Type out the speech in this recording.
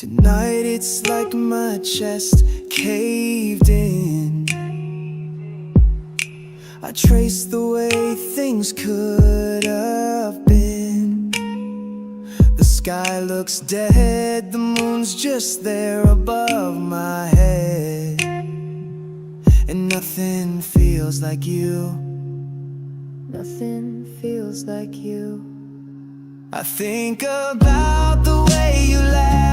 Tonight it's like my chest caved in. I trace the way things could have been. The sky looks dead, the moon's just there above my head. And nothing feels like you. Nothing feels like you. I think about the way you laugh